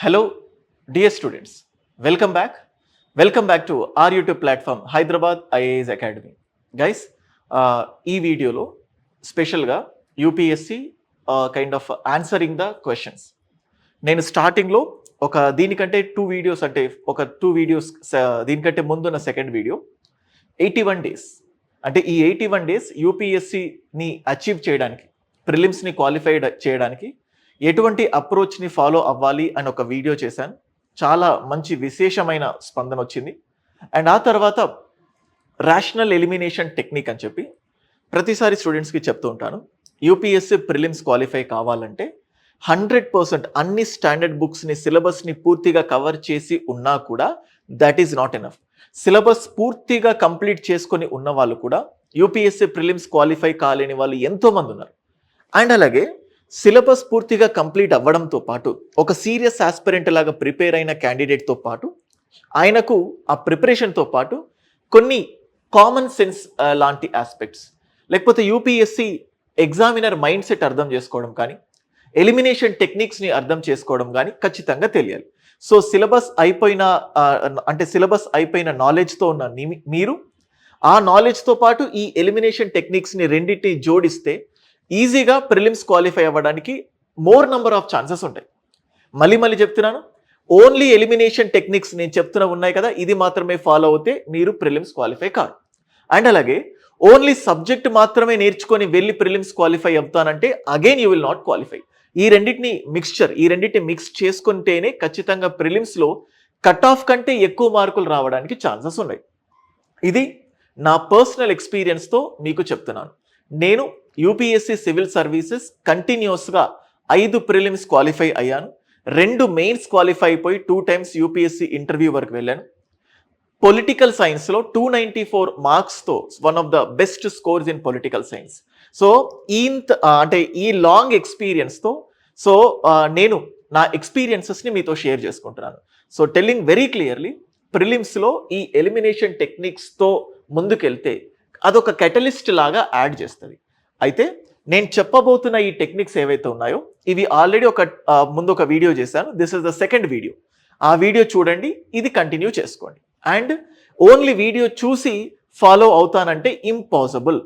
Hello, dear students. Welcome back. Welcome back to our YouTube platform, Hyderabad IAS Academy. Guys, ఈ వీడియోలో స్పెషల్గా UPSC kind of answering the questions. నేను స్టార్టింగ్లో దీనికంటే two videos దీనికంటే ముందున్న సెకండ్ వీడియో 81 డేస్ అంటే ఈ 81 డేస్ యూపీఎస్సిని అచీవ్ చేయడానికి, ప్రిలిమ్స్ని క్వాలిఫైడ్ చేయడానికి ఎటువంటి అప్రోచ్ని ఫాలో అవ్వాలి అని ఒక వీడియో చేశాను. చాలా మంచి విశేషమైన స్పందన వచ్చింది. అండ్ ఆ తర్వాత రేషనల్ ఎలిమినేషన్ టెక్నిక్ అని చెప్పి ప్రతిసారి స్టూడెంట్స్కి చెప్తూ ఉంటాను. యూపీఎస్సీ ప్రిలిమ్స్ క్వాలిఫై కావాలంటే 100% అన్ని స్టాండర్డ్ బుక్స్ని, సిలబస్ని పూర్తిగా కవర్ చేసి ఉన్నా కూడా that is not enough. Syllabus పూర్తిగా కంప్లీట్ చేసుకొని ఉన్న వాళ్ళు కూడా యూపీఎస్సీ ప్రిలిమ్స్ క్వాలిఫై కాలేని వాళ్ళు ఎంతోమంది ఉన్నారు. అండ్ అలాగే సిలబస్ పూర్తిగా కంప్లీట్ అవ్వడంతో పాటు ఒక సీరియస్ ఆస్పిరెంట్ లాగా ప్రిపేర్ అయిన క్యాండిడేట్తో పాటు ఆయనకు ఆ ప్రిపరేషన్తో పాటు కొన్ని కామన్ సెన్స్ లాంటి ఆస్పెక్ట్స్, లేకపోతే యూపీఎస్సి ఎగ్జామినర్ మైండ్ సెట్ అర్థం చేసుకోవడం కానీ, ఎలిమినేషన్ టెక్నిక్స్ని అర్థం చేసుకోవడం కానీ ఖచ్చితంగా తెలియాలి. సో సిలబస్ అయిపోయిన నాలెడ్జ్తో ఉన్న మీరు ఆ నాలెడ్జ్తో పాటు ఈ ఎలిమినేషన్ టెక్నిక్స్ని రెండింటిని జోడిస్తే ఈజీగా ప్రిలిమ్స్ క్వాలిఫై అవ్వడానికి మోర్ నెంబర్ ఆఫ్ ఛాన్సెస్ ఉంటాయి. మళ్ళీ చెప్తున్నాను, ఓన్లీ ఎలిమినేషన్ టెక్నిక్స్ నేను చెప్తున్నా ఉన్నాయి కదా, ఇది మాత్రమే ఫాలో అవుతే మీరు ప్రిలిమ్స్ క్వాలిఫై కారు. అండ్ అలాగే ఓన్లీ సబ్జెక్ట్ మాత్రమే నేర్చుకొని వెళ్ళి ప్రిలిమ్స్ క్వాలిఫై అవుతానంటే again you will not qualify. ఈ రెండింటిని మిక్స్ చేసుకుంటేనే ఖచ్చితంగా ప్రిలిమ్స్లో కట్ ఆఫ్ కంటే ఎక్కువ మార్కులు రావడానికి ఛాన్సెస్ ఉన్నాయి. ఇది నా పర్సనల్ ఎక్స్పీరియన్స్తో మీకు చెప్తున్నాను. నేను యూపీఎస్సీ సివిల్ సర్వీసెస్ కంటిన్యూస్గా 5 ప్రిలిమ్స్ క్వాలిఫై అయ్యాను, 2 మెయిన్స్ క్వాలిఫై అయిపోయి 2 times యూపీఎస్సీ ఇంటర్వ్యూ వరకు వెళ్ళాను. పొలిటికల్ సైన్స్లో 294 మార్క్స్తో one of the best scores in political science. So ఈ లాంగ్ ఎక్స్పీరియన్స్తో నేను నా ఎక్స్పీరియన్సెస్ని మీతో షేర్ చేసుకుంటున్నాను. సో టెల్లింగ్ వెరీ క్లియర్లీ, ప్రిలిమ్స్లో ఈ ఎలిమినేషన్ టెక్నిక్స్తో ముందుకెళ్తే అదొక కెటలిస్ట్ లాగా యాడ్ చేస్తుంది. అయితే నేను చెప్పబోతున్న ఈ టెక్నిక్స్ ఏవైతే ఉన్నాయో ఇవి ఆల్రెడీ ముందు ఒక వీడియో చేశాను. This is the second video. ఆ వీడియో చూడండి, ఇది కంటిన్యూ చేసుకోండి. అండ్ ఓన్లీ వీడియో చూసి ఫాలో అవుతానంటే ఇంపాసిబుల్.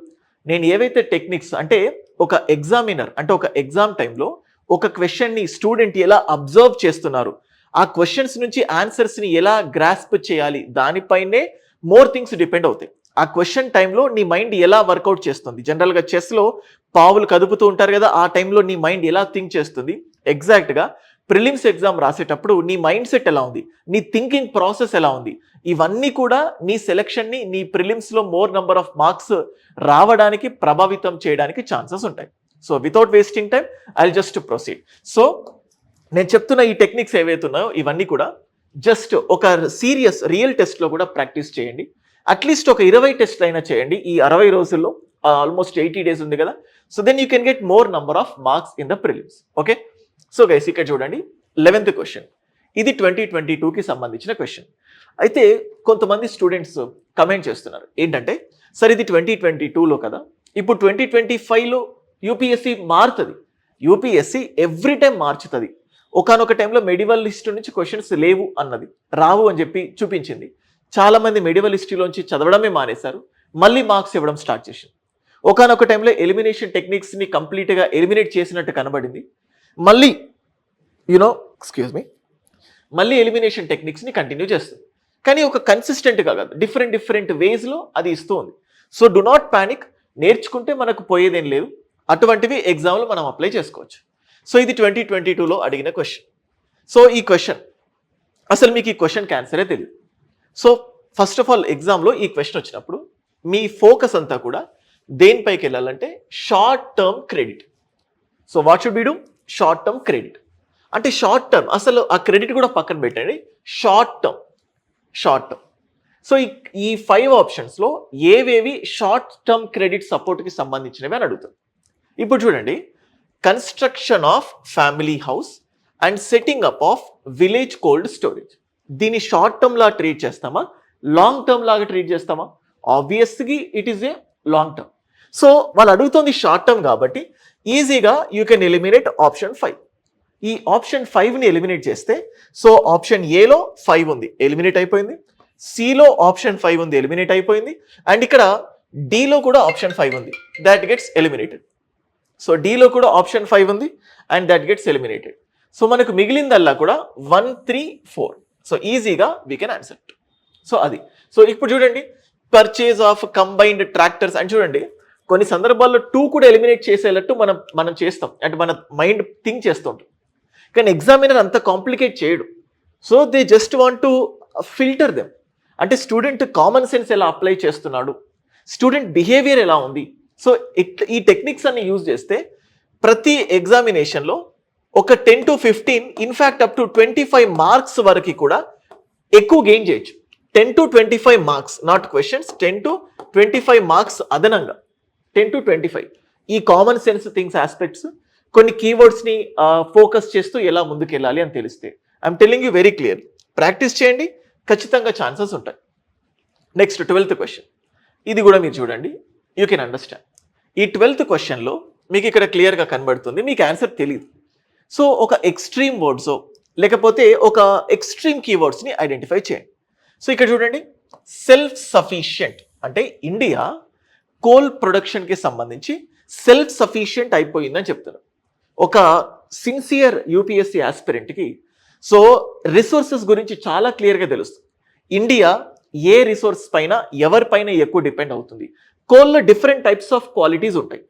నేను ఏవైతే టెక్నిక్స్ అంటే ఒక ఎగ్జామినర్ అంటే ఒక ఎగ్జామ్ టైంలో ఒక క్వశ్చన్ని స్టూడెంట్ ఎలా అబ్జర్వ్ చేస్తున్నారు, ఆ క్వశ్చన్స్ నుంచి ఆన్సర్స్ని ఎలా గ్రాస్ప్ చేయాలి, దానిపైనే మోర్ థింగ్స్ డిపెండ్ అవుతాయి. ఆ క్వశ్చన్ టైంలో నీ మైండ్ ఎలా వర్కౌట్ చేస్తుంది, జనరల్గా చెస్లో పావులు కదుపుతూ ఉంటారు కదా, ఆ టైంలో నీ మైండ్ ఎలా థింక్ చేస్తుంది, ఎగ్జాక్ట్గా ప్రిలిమ్స్ ఎగ్జామ్ రాసేటప్పుడు నీ మైండ్ సెట్ ఎలా ఉంది, నీ థింకింగ్ ప్రాసెస్ ఎలా ఉంది, ఇవన్నీ కూడా నీ సెలెక్షన్ని, నీ ప్రిలిమ్స్లో మోర్ నెంబర్ ఆఫ్ మార్క్స్ రావడానికి ప్రభావితం చేయడానికి ఛాన్సెస్ ఉంటాయి. So without wasting time I will just proceed. So నేను చెప్తున్న ఈ టెక్నిక్స్ ఏవైతే ఉన్నాయో ఇవన్నీ కూడా జస్ట్ ఒక సీరియస్ రియల్ టెస్ట్లో కూడా ప్రాక్టీస్ చేయండి. అట్లీస్ట్ ఒక 20 టెస్ట్లు అయినా చేయండి ఈ 60 రోజుల్లో. ఆల్మోస్ట్ 80 డేస్ ఉంది కదా. So then you can get more number of marks in the prelims. Okay, so guys ఇక్కడ చూడండి 11th క్వశ్చన్. ఇది 2022కి సంబంధించిన క్వశ్చన్. అయితే కొంతమంది స్టూడెంట్స్ కమెంట్ చేస్తున్నారు ఏంటంటే, సార్ ఇది 2022లో కదా, ఇప్పుడు 2025లో యూపీఎస్సీ మారుతుంది. యూపీఎస్సీ ఎవ్రీ టైం మార్చుతుంది. ఒకనొక టైంలో మెడివల్ లిస్ట్ నుంచి క్వశ్చన్స్ లేవు అన్నది, రావు అని చెప్పి చూపించింది. చాలామంది మెడివల్ హిస్టరీలోంచి చదవడమే మానేశారు, మళ్ళీ మార్క్స్ ఇవ్వడం స్టార్ట్ చేసింది. ఒకనొక టైంలో ఎలిమినేషన్ టెక్నిక్స్ని కంప్లీట్గా ఎలిమినేట్ చేసినట్టు కనబడింది, మళ్ళీ మళ్ళీ ఎలిమినేషన్ టెక్నిక్స్ని కంటిన్యూ చేస్తుంది. కానీ ఒక కన్సిస్టెంట్గా కాదు, డిఫరెంట్ వేస్లో అది ఇస్తూ ఉంది. సో డు నాట్ ప్యానిక్, నేర్చుకుంటే మనకు పోయేదేం లేదు. అటువంటివి ఎగ్జామ్లో మనం అప్లై చేసుకోవచ్చు. సో ఇది 2022లో అడిగిన క్వశ్చన్. సో ఈ క్వశ్చన్ అసలు మీకు ఈ క్వశ్చన్కి ఆన్సరే తెలియదు. సో ఫస్ట్ ఆఫ్ ఆల్ ఎగ్జామ్లో ఈ క్వశ్చన్ వచ్చినప్పుడు మీ ఫోకస్ అంతా కూడా దేనిపైకి వెళ్ళాలంటే short term credit. So what should be do? Short term credit. అంటే షార్ట్ టర్మ్, అసలు ఆ క్రెడిట్ కూడా పక్కన పెట్టండి, షార్ట్ టర్మ్. సో ఈ 5 ఆప్షన్స్లో ఏవేవి షార్ట్ టర్మ్ క్రెడిట్ సపోర్ట్కి సంబంధించినవి అని అడుగుతాం. ఇప్పుడు చూడండి, construction of family house and setting up of village cold storage. దీన్ని షార్ట్ టర్మ్ లాగా ట్రీట్ చేస్తామా, లాంగ్ టర్మ్ లాగా ట్రీట్ చేస్తామా? Obviously it is a long term. So వాళ్ళు అడుగుతుంది షార్ట్ టర్మ్ కాబట్టి ఈజీగా యూ కెన్ ఎలిమినేట్ ఆప్షన్ 5. ఈ ఆప్షన్ 5ని ఎలిమినేట్ చేస్తే సో ఆప్షన్ ఏలో 5 ఉంది, ఎలిమినేట్ అయిపోయింది. సిలో ఆప్షన్ 5 ఉంది, ఎలిమినేట్ అయిపోయింది. అండ్ ఇక్కడ డిలో కూడా ఆప్షన్ 5 ఉంది, దాట్ గెట్స్ ఎలిమినేటెడ్. సో డిలో కూడా ఆప్షన్ 5 ఉంది and that gets eliminated. So మనకు మిగిలిందల్లా కూడా 1, 3, 4. సో ఈజీగా వీ కెన్ ఆన్సర్. సో అది. సో ఇప్పుడు చూడండి, పర్చేజ్ ఆఫ్ కంబైన్డ్ ట్రాక్టర్స్ అని చూడండి, కొన్ని సందర్భాల్లో 2 కూడా ఎలిమినేట్ చేసేటట్టు మనం చేస్తాం, అంటే మన మైండ్ థింక్ చేస్తుంటాం. కానీ ఎగ్జామినర్ అంత కాంప్లికేట్ చేయడు. So they just want to filter them. అంటే స్టూడెంట్ కామన్ సెన్స్ ఎలా అప్లై చేస్తున్నాడు, స్టూడెంట్ బిహేవియర్ ఎలా ఉంది. సో ఈ టెక్నిక్స్ అన్ని యూజ్ చేస్తే ప్రతి ఎగ్జామినేషన్లో ఒక 10 to 15, in fact up to 25 marks వరకు కూడా ఎక్కువ గెయిన్ చేయొచ్చు. 10 to 25 marks, not questions, 10 to 25 marks అదనంగా, 10 to 25 ఈ కామన్ సెన్స్ థింగ్స్ ఆస్పెక్ట్స్, కొన్ని కీవర్డ్స్ని ఫోకస్ చేస్తూ ఎలా ముందుకు వెళ్ళాలి అని తెలిస్తే, I'm telling you very clear. Practice చేయండి, ఖచ్చితంగా ఛాన్సెస్ ఉంటాయి. నెక్స్ట్ 12th క్వశ్చన్, ఇది కూడా మీరు చూడండి, యూ కెన్ అండర్స్టాండ్. ఈ 12th క్వశ్చన్లో మీకు ఇక్కడ క్లియర్గా కనబడుతుంది, మీకు ఆన్సర్ తెలియదు. సో ఒక ఎక్స్ట్రీమ్ వర్డ్స్ లేకపోతే ఒక ఎక్స్ట్రీమ్ కీవర్డ్స్ని ఐడెంటిఫై చేయండి. సో ఇక్కడ చూడండి, సెల్ఫ్ సఫిషియంట్ అంటే ఇండియా కోల్ ప్రొడక్షన్కి సంబంధించి సెల్ఫ్ సఫిషియంట్ అయిపోయిందని చెప్తున్నారు. ఒక సిన్సియర్ యూపీఎస్సీ ఆస్పిరెంట్కి సో రిసోర్సెస్ గురించి చాలా క్లియర్గా తెలుస్తుంది. ఇండియా ఏ రిసోర్స్ పైన ఎవరిపైన ఎక్కువ డిపెండ్ అవుతుంది. కోల్లో డిఫరెంట్ టైప్స్ ఆఫ్ క్వాలిటీస్ ఉంటాయి,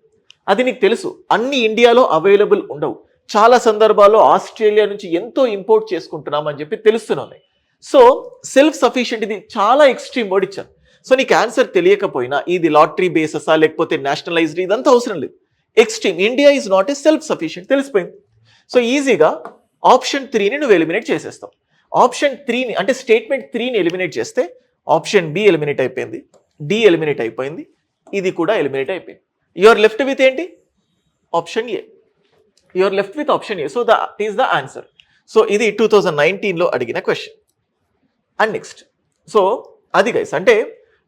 అది నీకు తెలుసు. అన్ని ఇండియాలో అవైలబుల్ ఉండవు. చాలా సందర్భాల్లో ఆస్ట్రేలియా నుంచి ఎంతో ఇంపోర్ట్ చేసుకుంటున్నాం అని చెప్పి తెలుస్తున్నాయి. సో సెల్ఫ్ సఫిషియంట్ ఇది చాలా ఎక్స్ట్రీమ్ వర్డ్ ఇచ్చాను. సో నీకు ఆన్సర్ తెలియకపోయినా ఇది లాటరీ బేసెసా లేకపోతే నేషనలైజ్డ్ ఇదంతా అవసరం లేదు. Extreme, India is not a self sufficient తెలిసిపోయింది. సో ఈజీగా ఆప్షన్ 3ని నువ్వు ఎలిమినేట్ చేసేస్తావు. ఆప్షన్ 3ని అంటే స్టేట్మెంట్ 3ని ఎలిమినేట్ చేస్తే ఆప్షన్ బి ఎలిమినేట్ అయిపోయింది, డి ఎలిమినేట్ అయిపోయింది, ఇది కూడా ఎలిమినేట్ అయిపోయింది. యూఆర్ లెఫ్ట్ విత్ ఏంటి? Option A. You're left with option A. So that is the answer. సో ఇది 2019లో అడిగిన క్వశ్చన్. అండ్ నెక్స్ట్, సో అది గైస్, అంటే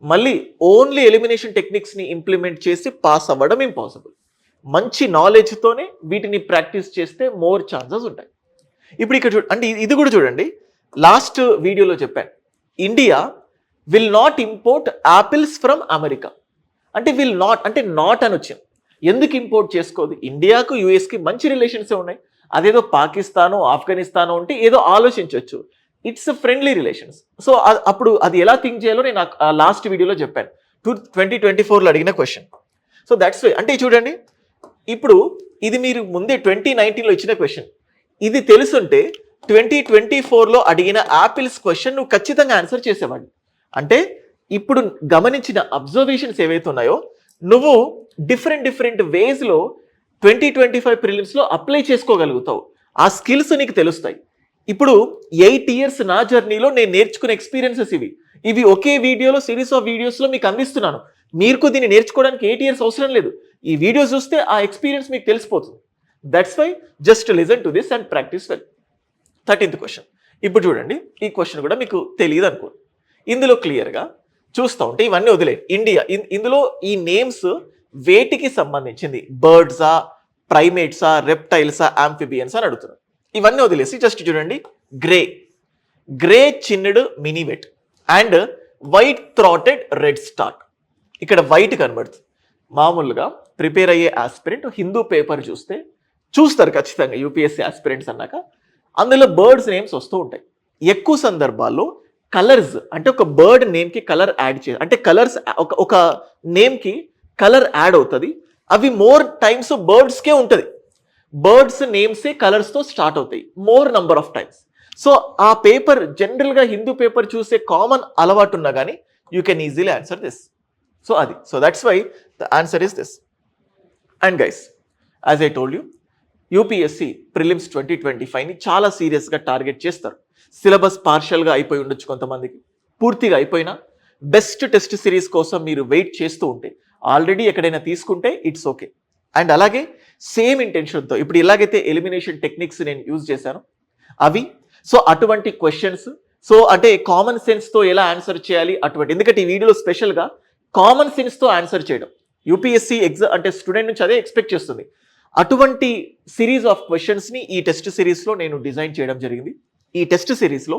మళ్ళీ ఓన్లీ ఎలిమినేషన్ టెక్నిక్స్ని ఇంప్లిమెంట్ చేసి పాస్ అవ్వడం ఇంపాసిబుల్. మంచి నాలెడ్జ్తోనే వీటిని ప్రాక్టీస్ చేస్తే మోర్ ఛాన్సెస్ ఉంటాయి. ఇప్పుడు ఇక్కడ అంటే ఇది కూడా చూడండి, లాస్ట్ వీడియోలో చెప్పాను, India will not import apples from America. అంటే విల్ నాట్ అంటే నాట్ అని వచ్చింది. ఎందుకు ఇంపోర్ట్ చేసుకోదు? ఇండియాకు యూఎస్కి మంచి రిలేషన్సే ఉన్నాయి. అదేదో పాకిస్తాను ఆఫ్ఘనిస్తాను అంటే ఏదో ఆలోచించవచ్చు. It's friendly relations. సో అప్పుడు అది ఎలా థింక్ చేయాలో నేను లాస్ట్ వీడియోలో చెప్పాను, 2024లో అడిగిన క్వశ్చన్. So that's why. అంటే చూడండి, ఇప్పుడు ఇది మీరు ముందే 2019లో ఇచ్చిన క్వశ్చన్, ఇది తెలుసుంటే 2024లో అడిగిన యాపిల్స్ క్వశ్చన్ నువ్వు ఖచ్చితంగా ఆన్సర్ చేసేవాడిని. అంటే ఇప్పుడు గమనించిన అబ్జర్వేషన్స్ ఏవైతే ఉన్నాయో నువ్వు డిఫరెంట్ వేస్లో 2025 ప్రిలిమ్స్లో అప్లై చేసుకోగలుగుతావు. ఆ స్కిల్స్ నీకు తెలుస్తాయి. ఇప్పుడు 8 years నా జర్నీలో నేను నేర్చుకునే ఎక్స్పీరియన్సెస్ ఇవి ఒకే వీడియోలో సిరీస్ ఆఫ్ వీడియోస్లో మీకు అందిస్తున్నాను. మీకు దీన్ని నేర్చుకోవడానికి 8 years అవసరం లేదు. ఈ వీడియో చూస్తే ఆ ఎక్స్పీరియన్స్ మీకు తెలిసిపోతుంది. That's why just listen to this and practise well. 13th question. ఇప్పుడు చూడండి, ఈ క్వశ్చన్ కూడా మీకు తెలియదు అనుకో. ఇందులో క్లియర్గా చూస్తూ ఉంటే ఇవన్నీ వదిలే. ఇండియా ఇందులో ఈ నేమ్స్ వేటికి సంబంధించింది, బర్డ్సా, ప్రైమేట్సా, రెప్టైల్సా, ఆంఫిబియన్స్ అని అడుగుతున్నారు. ఇవన్నీ వదిలేసి జస్ట్ చూడండి, గ్రే చిన్నడు minivet and white throated redstart. ఇక్కడ వైట్ కనబడుతుంది. మామూలుగా ప్రిపేర్ అయ్యే ఆస్పిరెంట్ హిందూ పేపర్ చూస్తారు ఖచ్చితంగా యూపీఎస్సీ ఆస్పిరెంట్స్ అన్నాక, అందులో బర్డ్స్ నేమ్స్ వస్తూ ఉంటాయి. ఎక్కువ సందర్భాల్లో కలర్స్ అంటే ఒక బర్డ్ నేమ్కి కలర్ యాడ్ చేయాలి, అంటే కలర్స్ ఒక నేమ్కి కలర్ యాడ్ అవుతుంది. అవి మోర్ టైమ్స్ బర్డ్స్కే ఉంటుంది. బర్డ్స్ నేమ్సే కలర్స్తో స్టార్ట్ అవుతాయి more number of times. So ఆ పేపర్ జనరల్గా హిందూ పేపర్ చూసే కామన్ అలవాటు ఉన్నా కానీ you can easily answer this. So అది. So that's why the answer is this. And guys, as I told you, UPSC prelims 2025ని చాలా సీరియస్గా టార్గెట్ చేస్తారు. సిలబస్ పార్షియల్గా అయిపోయి ఉండొచ్చు కొంతమందికి, పూర్తిగా అయిపోయినా బెస్ట్ టెస్ట్ సిరీస్ కోసం మీరు వెయిట్ చేస్తూ ఉంటే, ఆల్రెడీ ఎక్కడైనా తీసుకుంటే ఇట్స్ ఓకే. అండ్ అలాగే సేమ్ ఇంటెన్షన్తో ఇప్పుడు ఎలాగైతే ఎలిమినేషన్ టెక్నిక్స్ నేను యూజ్ చేశాను అవి, సో అటువంటి క్వశ్చన్స్, సో అంటే కామన్ సెన్స్తో ఎలా ఆన్సర్ చేయాలి అటువంటి, ఎందుకంటే ఈ వీడియోలో స్పెషల్గా కామన్ సెన్స్తో ఆన్సర్ చేయడం యూపీఎస్సీ ఎగ్జామ్ అంటే స్టూడెంట్ నుంచి అదే ఎక్స్పెక్ట్ చేస్తుంది. అటువంటి సిరీస్ ఆఫ్ క్వశ్చన్స్ని ఈ టెస్ట్ సిరీస్లో నేను డిజైన్ చేయడం జరిగింది. ఈ టెస్ట్ సిరీస్లో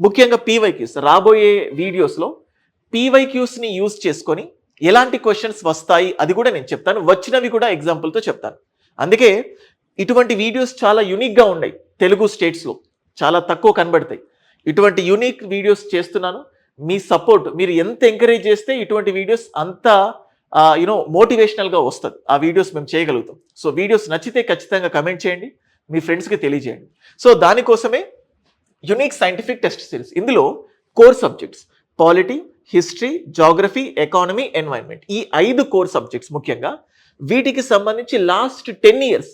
ముఖ్యంగా పీవైక్యూస్, రాబోయే వీడియోస్లో పీవైక్యూస్ని యూజ్ చేసుకొని ఎలాంటి క్వశ్చన్స్ వస్తాయి అది కూడా నేను చెప్తాను, వచ్చినవి కూడా ఎగ్జాంపుల్తో చెప్తాను. అందుకే ఇటువంటి వీడియోస్ చాలా యునిక్గా ఉన్నాయి, తెలుగు స్టేట్స్లో చాలా తక్కువ కనబడతాయి. ఇటువంటి యూనిక్ వీడియోస్ చేస్తున్నాను. మీ సపోర్ట్, మీరు ఎంత ఎంకరేజ్ చేస్తే ఇటువంటి వీడియోస్ అంత మోటివేషనల్గా వస్తుంది, ఆ వీడియోస్ మేము చేయగలుగుతాం. సో వీడియోస్ నచ్చితే ఖచ్చితంగా కమెంట్ చేయండి, మీ ఫ్రెండ్స్కి తెలియజేయండి. సో దానికోసమే యునిక్ సైంటిఫిక్ టెస్ట్ సిరీస్. ఇందులో core subjects polity, history, geography, economy, environment, ఈ 5 కోర్ సబ్జెక్ట్స్ ముఖ్యంగా వీటికి సంబంధించి లాస్ట్ 10 years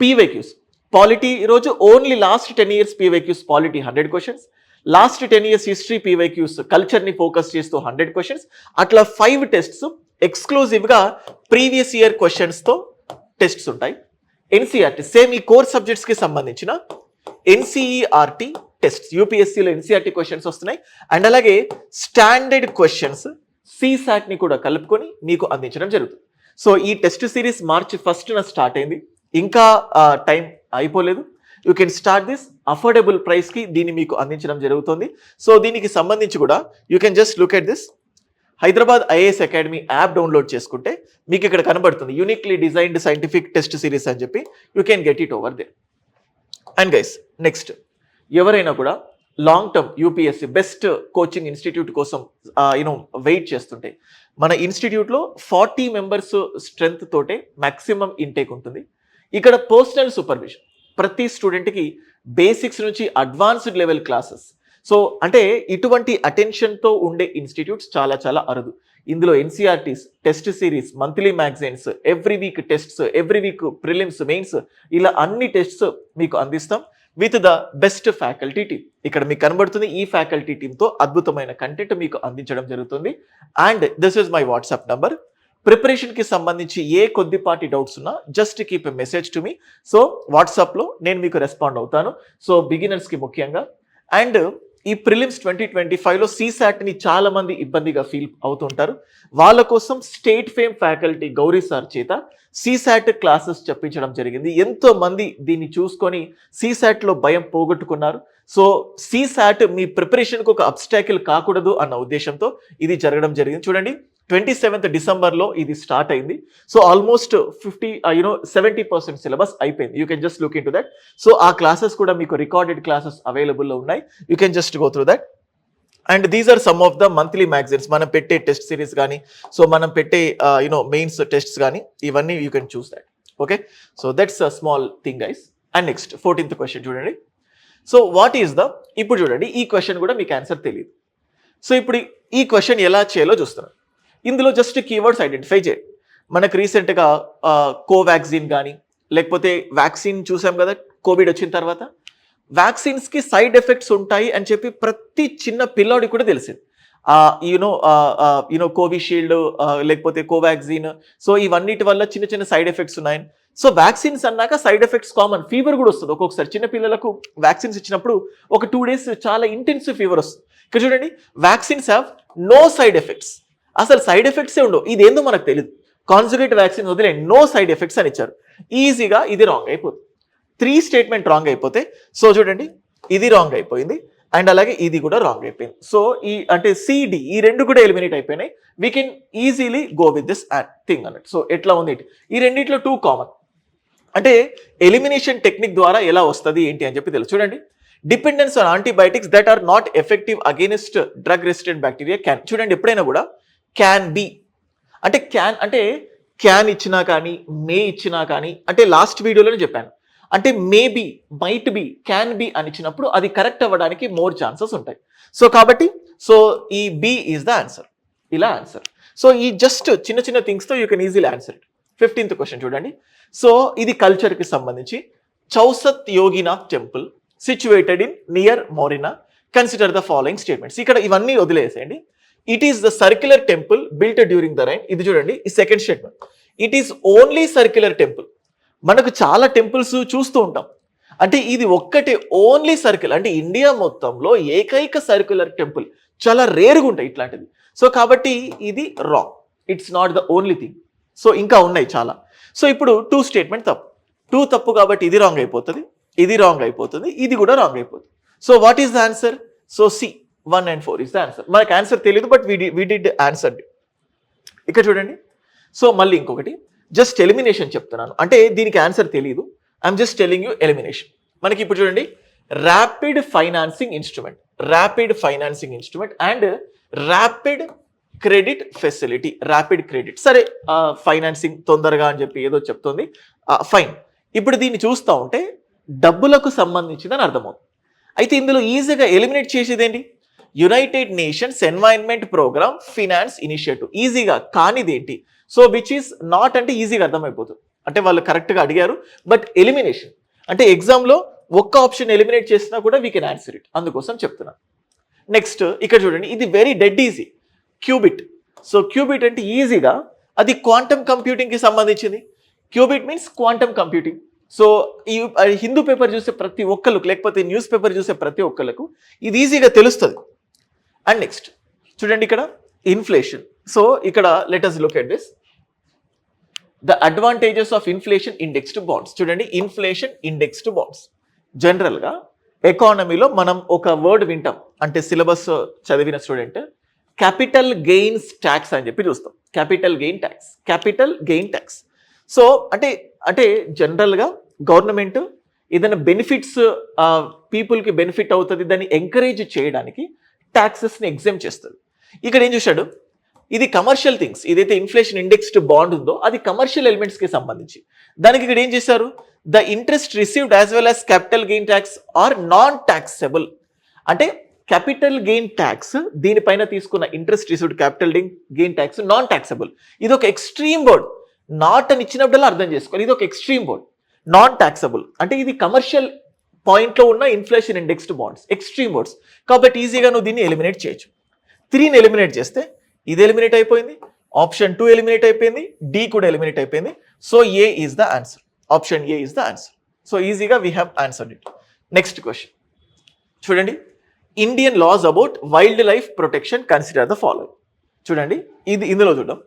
పీవైక్యూస్. పాలిటీ ఈరోజు only last 10 years PYQs polity 100 questions, last 10 years history PYQs కల్చర్ని ఫోకస్ చేస్తూ 100 క్వశ్చన్స్, అట్లా 5 టెస్ట్స్ ఎక్స్క్లూజివ్గా ప్రీవియస్ ఇయర్ క్వశ్చన్స్తో టెస్ట్స్ ఉంటాయి. ఎన్సీఆర్టీ సేమ్ ఈ కోర్ సబ్జెక్ట్స్కి సంబంధించిన ఎన్సీఈఆర్టీ టెస్ట్, యూపీఎస్సీలో ఎన్సీఆర్టీ క్వశ్చన్స్ వస్తున్నాయి. అండ్ అలాగే స్టాండర్డ్ క్వశ్చన్స్ సీసాట్ని కూడా కలుపుకొని మీకు అందించడం జరుగుతుంది. సో ఈ test series March 1st start అయింది, ఇంకా టైం అయిపోలేదు. You can start this affordable ప్రైస్కి దీన్ని మీకు అందించడం జరుగుతుంది. సో దీనికి సంబంధించి కూడా you can just look at this Hyderabad IAS academy app download చేసుకుంటే మీకు ఇక్కడ కనబడుతుంది uniquely designed scientific test series అని చెప్పి, you can get it over there. And guys next, ఎవరైనా కూడా long term UPSC best coaching institute కోసం వెయిట్ చేస్తుంటే, మన ఇన్స్టిట్యూట్లో 40 members స్ట్రెంగ్త్ తోటే మ్యాక్సిమం ఇంటేక్ ఉంటుంది. ఇక్కడ పర్సనల్ సూపర్విజన్, ప్రతి స్టూడెంట్కి బేసిక్స్ నుంచి అడ్వాన్స్డ్ లెవెల్ క్లాసెస్. సో అంటే ఇటువంటి అటెన్షన్తో ఉండే ఇన్స్టిట్యూట్స్ చాలా చాలా అరుదు. ఇందులో NCERTs, test series, monthly magazines, every week tests, every week prelims, mains, ఇలా అన్ని టెస్ట్స్ మీకు అందిస్తాం with the best faculty team. ఇక్కడ మీకు కనబడుతుంది, ఈ ఫ్యాకల్టీ టీమ్తో అద్భుతమైన కంటెంట్ మీకు అందించడం జరుగుతుంది. And this is my WhatsApp number. ప్రిపరేషన్కి సంబంధించి ఏ కొద్దిపాటి డౌట్స్ ఉన్నా just keep a message to me. So వాట్సాప్లో నేను మీకు రెస్పాండ్ అవుతాను. సో బిగినర్స్కి ముఖ్యంగా. అండ్ ఈ ప్రిలిమ్స్ 2025లో సీసాట్ని చాలా మంది ఇబ్బందిగా ఫీల్ అవుతుంటారు. వాళ్ళ కోసం state fame faculty Gauri sir చేత సీసాట్ క్లాసెస్ చెప్పించడం జరిగింది. ఎంతో మంది దీన్ని చూసుకొని సీసాట్లో భయం పోగొట్టుకున్నారు. సో సీసాట్ మీ ప్రిపరేషన్కు ఒక అబ్స్టాకిల్ కాకూడదు అన్న ఉద్దేశంతో ఇది జరగడం జరిగింది. చూడండి, 27th Decemberలో ఇది స్టార్ట్ అయింది. సో ఆల్మోస్ట్ 70% సిలబస్ అయిపోయింది. You can just look into that. So ఆ క్లాసెస్ కూడా మీకు రికార్డెడ్ క్లాసెస్ అవైలబుల్లో ఉన్నాయి. You can just go through that. And these are some of the monthly magazines, మనం పెట్టే టెస్ట్ సిరీస్ కానీ, సో మనం పెట్టే మెయిన్స్ టెస్ట్స్ కానీ, ఇవన్నీ you can choose that. Okay, so that's a small thing guys. And next 14th question చూడండి. So what is the, ఇప్పుడు చూడండి ఈ క్వశ్చన్ కూడా మీకు ఆన్సర్ తెలియదు. సో ఇప్పుడు ఈ క్వశ్చన్ ఎలా చేయాలో చూస్తున్నాను. ఇందులో జస్ట్ కీవర్డ్స్ ఐడెంటిఫై చేయండి. మనకు రీసెంట్గా కోవాక్సిన్ కానీ, లేకపోతే వ్యాక్సిన్ చూసాం కదా కోవిడ్ వచ్చిన తర్వాత, వ్యాక్సిన్స్కి సైడ్ ఎఫెక్ట్స్ ఉంటాయి అని చెప్పి ప్రతి చిన్న పిల్లోడికి కూడా తెలిసింది. కోవిషీల్డ్ లేకపోతే కోవాక్సిన్, సో ఇవన్నిటి వల్ల చిన్న చిన్న సైడ్ ఎఫెక్ట్స్ ఉన్నాయని. సో వ్యాక్సిన్స్ అన్నాక సైడ్ ఎఫెక్ట్స్ కామన్, ఫీవర్ కూడా వస్తుంది ఒక్కొక్కసారి. చిన్న పిల్లలకు వ్యాక్సిన్స్ ఇచ్చినప్పుడు ఒక 2 days చాలా ఇంటెన్సివ్ ఫీవర్ వస్తుంది. ఇక్కడ చూడండి, vaccines have no side effects, అసలు సైడ్ ఎఫెక్ట్సే ఉండవు. ఇదేందో మనకు తెలియదు. కాన్జుగేట్ వ్యాక్సిన్ వదిలేండి, నో సైడ్ ఎఫెక్ట్స్ అని ఇచ్చారు. ఈజీగా ఇది రాంగ్ అయిపోతుంది. 3 statement రాంగ్ అయిపోతే, సో చూడండి ఇది రాంగ్ అయిపోయింది, అండ్ అలాగే ఇది కూడా రాంగ్ అయిపోయింది. సో ఈ అంటే సిడి ఈ 2 కూడా ఎలిమినేట్ అయిపోయినాయి. We can easily go with this thing అన్నట్టు. సో ఎట్లా ఉంది ఈ రెండిట్లో 2 కామన్. అంటే ఎలిమినేషన్ టెక్నిక్ ద్వారా ఎలా వస్తుంది ఏంటి అని చెప్పి తెలుసు. చూడండి, dependence on antibiotics that are not effective against drug resistant bacteria can. చూడండి, ఎప్పుడైనా కూడా క్యాన్ బి అంటే క్యాన్ ఇచ్చినా కానీ, మే ఇచ్చినా కానీ, అంటే లాస్ట్ వీడియోలోనే చెప్పాను, అంటే maybe, might be, can be అని ఇచ్చినప్పుడు అది కరెక్ట్ అవ్వడానికి మోర్ ఛాన్సెస్ ఉంటాయి. సో కాబట్టి సో ఈ బి ఈజ్ ద ఆన్సర్, ఇలా ఆన్సర్. సో ఈ జస్ట్ చిన్న చిన్న థింగ్స్తో you can easily answer it. 15th question చూడండి. సో ఇది కల్చర్కి సంబంధించి, Chausath Yoginath temple situated in near Morena, consider the following statements. ఇక్కడ ఇవన్నీ వదిలేసేయండి. It is the circular temple built during the reign. ఇది చూడండి, ఈ second statement. It is only circular temple. మనకు చాలా టెంపుల్స్ చూస్తూ ఉంటాం, అంటే ఇది ఒక్కటే ఓన్లీ సర్కిల్, అంటే ఇండియా మొత్తంలో ఏకైక సర్క్యులర్ టెంపుల్. చాలా రేరుగా ఉంటాయి ఇట్లాంటిది. సో కాబట్టి ఇది wrong, it's not the only thing. So ఇంకా ఉన్నాయి చాలా. సో ఇప్పుడు 2 statement తప్పు. 2 తప్పు కాబట్టి ఇది రాంగ్ అయిపోతుంది, ఇది రాంగ్ అయిపోతుంది, ఇది కూడా రాంగ్ అయిపోతుంది. So what is the answer? So C 1 and 4 is the answer. మనకు ఆన్సర్ తెలియదు బట్ వి డిడ్ ఆన్సర్. ఇక్కడ చూడండి. సో మళ్ళీ ఇంకొకటి జస్ట్ ఎలిమినేషన్ చెప్తున్నాను, అంటే దీనికి ఆన్సర్ తెలియదు. I'm just telling you elimination. మనకి ఇప్పుడు చూడండి rapid financing instrument and rapid credit facility. Rapid credit సరే, ఫైనాన్సింగ్ తొందరగా అని చెప్పి ఏదో చెప్తుంది, ఫైన్. ఇప్పుడు దీన్ని చూస్తూ ఉంటే డబ్బులకు సంబంధించిందని అర్థమవుతుంది. అయితే ఇందులో ఈజీగా ఎలిమినేట్ చేసేది ఏంటి? United Nations Environment Programme Finance Initiative. ఈజీగా కానిది ఏంటి? సో విచ్ ఈస్ నాట్ అంటే ఈజీగా అర్థమైపోతుంది, అంటే వాళ్ళు కరెక్ట్గా అడిగారు. బట్ ఎలిమినేషన్ అంటే ఎగ్జామ్లో ఒక్క ఆప్షన్ ఎలిమినేట్ చేసినా కూడా వీ కెన్ ఆన్సర్ ఇట్, అందుకోసం చెప్తున్నాను. నెక్స్ట్ ఇక్కడ చూడండి, ఇది very dead easy, qubit. So qubit అంటే ఈజీగా అది క్వాంటమ్ కంప్యూటింగ్కి సంబంధించింది. Qubit means quantum computing. So ఈ హిందూ పేపర్ చూసే ప్రతి ఒక్కరికి, లేకపోతే న్యూస్ పేపర్ చూసే ప్రతి ఒక్కరికి ఇది ఈజీగా తెలుస్తుంది. అండ్ నెక్స్ట్ చూడండి ఇక్కడ ఇన్ఫ్లేషన్. సో ఇక్కడ let us look at this. The advantages of inflation indexed bonds. చూడండి ఇన్ఫ్లేషన్ ఇండెక్స్డ్ బాండ్స్. జనరల్గా ఎకానమీలో మనం ఒక వర్డ్ వింటాం, అంటే సిలబస్ చదివిన స్టూడెంట్ క్యాపిటల్ గెయిన్స్ ట్యాక్స్ అని చెప్పి చూస్తాం. Capital gain tax. సో అంటే జనరల్గా గవర్నమెంట్ ఏదైనా బెనిఫిట్స్ పీపుల్కి బెనిఫిట్ అవుతుంది, దాన్ని ఎంకరేజ్ చేయడానికి ట్యాక్సెస్ని ఎగ్జామ్ చేస్తుంది. ఇక్కడ ఏం చూశాడు, ఇది కమర్షియల్ థింగ్స్. ఏదైతే ఇన్ఫ్లేషన్ ఇండెక్స్డ్ బాండ్ ఉందో అది కమర్షియల్ ఎలిమెంట్స్కి సంబంధించి. దానికి ఇక్కడ ఏం చేశారు, the interest received as well as capital gain tax are non taxable. అంటే క్యాపిటల్ గెయిన్ ట్యాక్స్ దీనిపైన తీసుకున్న interest received capital gain tax non taxable. ఇది ఒక ఎక్స్ట్రీమ్ వర్డ్. నాట్ అని ఇచ్చినప్పుడల్లా అర్థం చేసుకోవాలి, ఇది ఒక ఎక్స్ట్రీమ్ వర్డ్. నాన్ ట్యాక్సబుల్ అంటే ఇది కమర్షియల్ పాయింట్లో ఉన్న inflation indexed bonds, extreme words. కాబట్టి ఈజీగా నువ్వు దీన్ని ఎలిమినేట్ చేయొచ్చు. 3ని ఎలిమినేట్ చేస్తే ఇది ఎలిమినేట్ అయిపోయింది, ఆప్షన్ 2 ఎలిమినేట్ అయిపోయింది, డి కూడా ఎలిమినేట్ అయిపోయింది. So A is the answer, option A is the answer. So ఈజీగా we have answered it. Next question చూడండి, Indian laws about wild life protection consider the following. చూడండి ఇందులో చూద్దాం.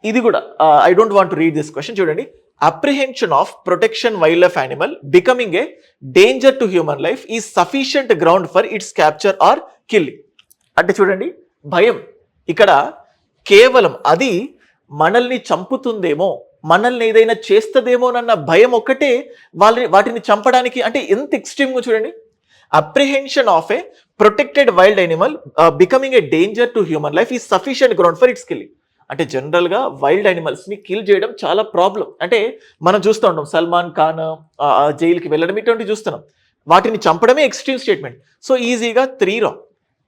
ఇది కూడా I don't want to read this question. చూడండి, apprehension of protection wild life animal becoming a danger to human life is sufficient ground for it's capture or killing. అంటే చూడండి భయం, ఇక్కడ కేవలం అది మనల్ని చంపుతుందేమో, మనల్ని ఏదైనా చేస్తుందేమోనన్న భయం ఒక్కటే వాటిని చంపడానికి. అంటే ఎంత ఎక్స్ట్రీమ్గా చూడండి, apprehension of A protected wild animal becoming a danger to human life is sufficient ground for it's killing. అంటే జనరల్గా వైల్డ్ యానిమల్స్ని కిల్ చేయడం చాలా ప్రాబ్లం. అంటే మనం చూస్తూ ఉంటాం సల్మాన్ ఖాన్ జైలుకి వెళ్ళడం ఇటువంటివి చూస్తున్నాం. వాటిని చంపడమే ఎక్స్ట్రీమ్ స్టేట్మెంట్. సో ఈజీగా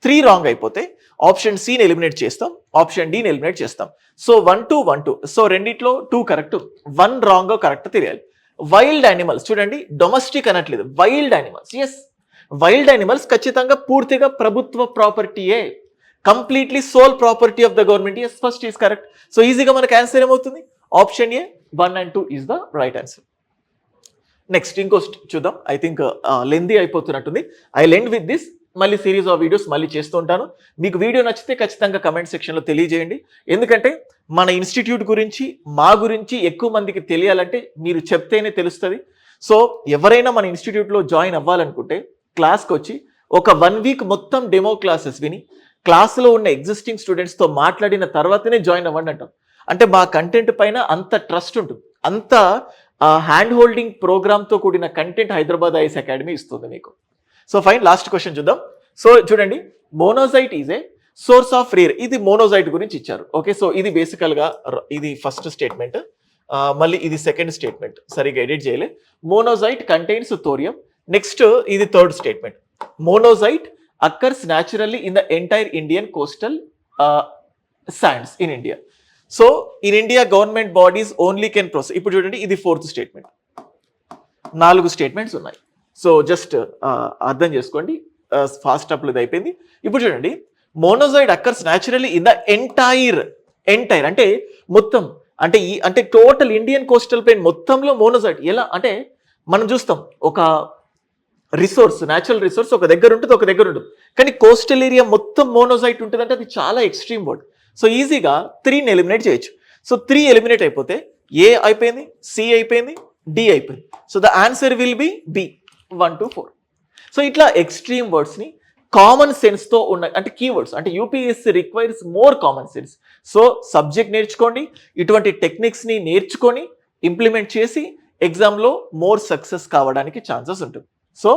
3 రాంగ్ అయిపోతే ఆప్షన్ సిని ఎలిమినేట్ చేస్తాం, ఆప్షన్ డిని ఎలిమినేట్ చేస్తాం. సో 1 2 1 2. సో రెండిట్లో 2 కరెక్ట్, 1 రాంగ్ కరెక్ట్ తెలియాలి. వైల్డ్ యానిమల్స్ చూడండి, డొమెస్టిక్ అనట్లేదు, wild animals. Yes, wild animals ఖచ్చితంగా పూర్తిగా ప్రభుత్వ ప్రాపర్టీయే, completely sole property of the government. Yes, first is correct. So ఈజీగా మనకు ఆన్సర్ ఏమవుతుంది, option A 1 and 2 is the right answer. Next ఇంకో చూద్దాం. ఐ థింక్ లెందీ అయిపోతున్నట్టుంది. I'll end with this. మళ్ళీ సిరీస్ ఆఫ్ వీడియోస్ మళ్ళీ చేస్తూ ఉంటాను. మీకు వీడియో నచ్చితే ఖచ్చితంగా కమెంట్ సెక్షన్లో తెలియజేయండి. ఎందుకంటే మన ఇన్స్టిట్యూట్ గురించి, మా గురించి ఎక్కువ మందికి తెలియాలంటే మీరు చెప్తేనే తెలుస్తుంది. సో ఎవరైనా మన ఇన్స్టిట్యూట్లో జాయిన్ అవ్వాలనుకుంటే క్లాస్కి వచ్చి ఒక 1 వీక్ మొత్తం డెమో క్లాసెస్ విని క్లాస్లో ఉన్న ఎగ్జిస్టింగ్ స్టూడెంట్స్తో మాట్లాడిన తర్వాతనే జాయిన్ అవ్వండి అంటాం. అంటే మా కంటెంట్ పైన అంత ట్రస్ట్ ఉంటుంది, అంత హ్యాండ్ హోల్డింగ్ ప్రోగ్రామ్తో కూడిన కంటెంట్ హైదరాబాద్ ఐఎస్ అకాడమీ ఇస్తుంది మీకు. సో ఫైన్, లాస్ట్ క్వశ్చన్ చూద్దాం. సో చూడండి, monazite is a source of rare. ఇది మోనోజైట్ గురించి ఇచ్చారు. ఓకే, సో ఇది బేసికల్గా ఇది ఫస్ట్ స్టేట్మెంట్, మళ్ళీ ఇది సెకండ్ స్టేట్మెంట్, సరిగా ఎడిట్ చేయలే. Monazite contains thorium. నెక్స్ట్ ఇది third statement, monazite occurs naturally in the entire Indian coastal sands in India. So in India government bodies only can process. ఇప్పుడు చూడండి ఇది ఫోర్త్ స్టేట్మెంట్. 4 స్టేట్మెంట్స్ ఉన్నాయి. So just అర్థం చేసుకోండి, fast అప్లో ఇది అయిపోయింది. ఇప్పుడు చూడండి, monazite occurs naturally in the entire అంటే మొత్తం, అంటే టోటల్ ఇండియన్ కోస్టల్ ప్లేన్ మొత్తంలో మోనోజైడ్. ఎలా అంటే మనం చూస్తాం, ఒక రిసోర్స్, న్యాచురల్ రిసోర్స్ ఒక దగ్గర ఉంటుంది, ఒక దగ్గర ఉంటుంది. కానీ కోస్టల్ ఏరియా మొత్తం మోనోజైట్ ఉంటుంది అంటే అది చాలా ఎక్స్ట్రీమ్ వర్డ్. సో ఈజీగా 3ని ఎలిమినేట్ చేయొచ్చు. సో 3 ఎలిమినేట్ అయిపోతే ఏ అయిపోయింది, సి అయిపోయింది, డి అయిపోయింది. So the answer will be B 1 to 4. So ఇట్లా ఎక్స్ట్రీమ్ వర్డ్స్ని కామన్ సెన్స్తో ఉన్న అంటే కీవర్డ్స్ అంటే UPSC requires more common sense. So subject నేర్చుకోండి, ఇటువంటి టెక్నిక్స్ని నేర్చుకొని ఇంప్లిమెంట్ చేసి ఎగ్జామ్లో మోర్ సక్సెస్ కావడానికి ఛాన్సెస్ ఉంటుంది. So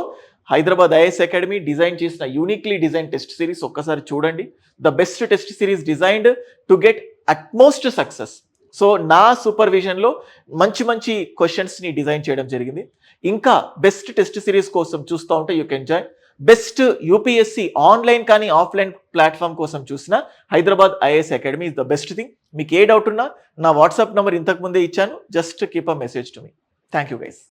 Hyderabad IAS Academy design చేసిన యూనిక్లీ డిజైన్ టెస్ట్ సిరీస్ ఒక్కసారి చూడండి. The best test series designed to get utmost success. So నా సూపర్విజన్లో మంచి మంచి క్వశ్చన్స్ని డిజైన్ చేయడం జరిగింది. ఇంకా బెస్ట్ టెస్ట్ సిరీస్ కోసం చూస్తూ ఉంటే you can join. Best UPSC online కానీ ఆఫ్లైన్ ప్లాట్ఫామ్ కోసం చూసిన Hyderabad IAS academy is the best thing. మీకు ఏ డౌట్ ఉన్నా నా వాట్సాప్ నెంబర్ ఇంతకు ముందే ఇచ్చాను, just keep a message to me. Thank you guys.